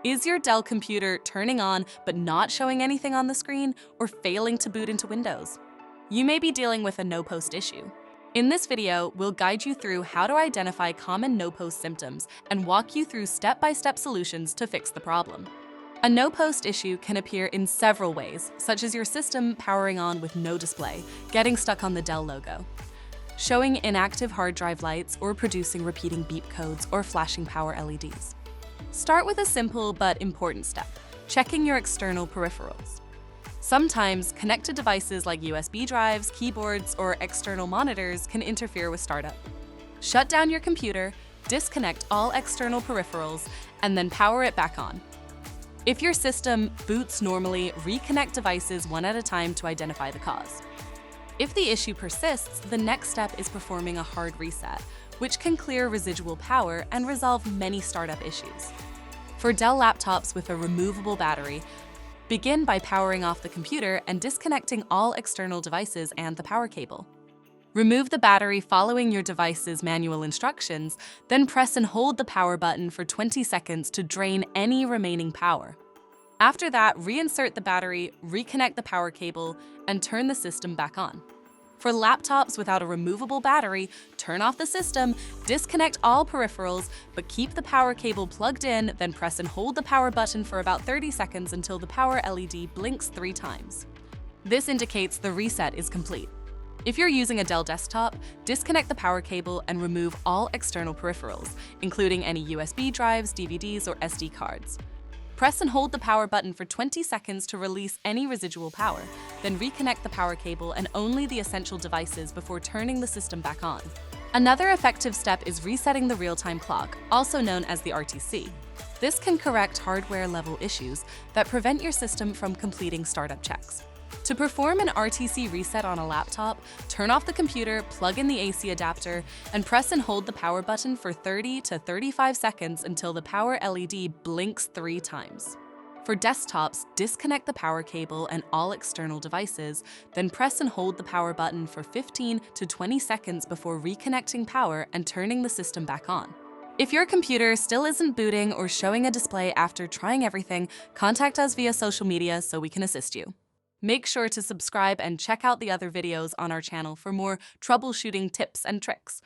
Is your Dell computer turning on but not showing anything on the screen or failing to boot into Windows? You may be dealing with a no-post issue. In this video, we'll guide you through how to identify common no-post symptoms and walk you through step-by-step solutions to fix the problem. A no-post issue can appear in several ways, such as your system powering on with no display, getting stuck on the Dell logo, showing inactive hard drive lights, or producing repeating beep codes or flashing power LEDs. Start with a simple but important step, checking your external peripherals. Sometimes, connected devices like USB drives, keyboards, or external monitors can interfere with startup. Shut down your computer, disconnect all external peripherals, and then power it back on. If your system boots normally, reconnect devices one at a time to identify the cause. If the issue persists, the next step is performing a hard reset, which can clear residual power and resolve many startup issues. For Dell laptops with a removable battery, begin by powering off the computer and disconnecting all external devices and the power cable. Remove the battery following your device's manual instructions, then press and hold the power button for 20 seconds to drain any remaining power. After that, reinsert the battery, reconnect the power cable, and turn the system back on. For laptops without a removable battery, turn off the system, disconnect all peripherals, but keep the power cable plugged in, then press and hold the power button for about 30 seconds until the power LED blinks 3 times. This indicates the reset is complete. If you're using a Dell desktop, disconnect the power cable and remove all external peripherals, including any USB drives, DVDs, or SD cards. Press and hold the power button for 20 seconds to release any residual power, then reconnect the power cable and only the essential devices before turning the system back on. Another effective step is resetting the real-time clock, also known as the RTC. This can correct hardware-level issues that prevent your system from completing startup checks. To perform an RTC reset on a laptop, turn off the computer, plug in the AC adapter, and press and hold the power button for 30 to 35 seconds until the power LED blinks 3 times. For desktops, disconnect the power cable and all external devices, then press and hold the power button for 15 to 20 seconds before reconnecting power and turning the system back on. If your computer still isn't booting or showing a display after trying everything, contact us via social media so we can assist you. Make sure to subscribe and check out the other videos on our channel for more troubleshooting tips and tricks.